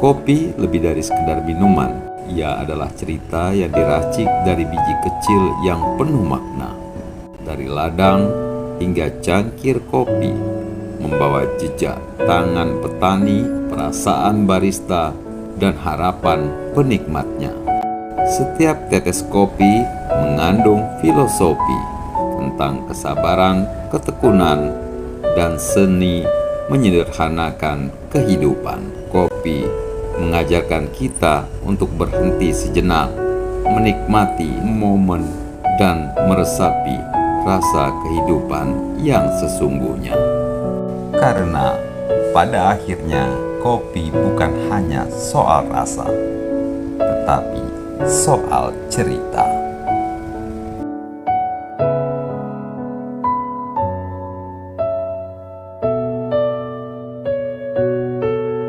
Kopi lebih dari sekedar minuman. Ia adalah cerita yang diracik dari biji kecil yang penuh makna. Dari ladang hingga cangkir kopi, membawa jejak tangan petani, perasaan barista, dan harapan penikmatnya. Setiap tetes kopi mengandung filosofi tentang kesabaran, ketekunan, dan seni menyederhanakan kehidupan. Kopi mengajarkan kita untuk berhenti sejenak, menikmati momen, dan meresapi rasa kehidupan yang sesungguhnya. Karena pada akhirnya kopi bukan hanya soal rasa, tetapi soal cerita.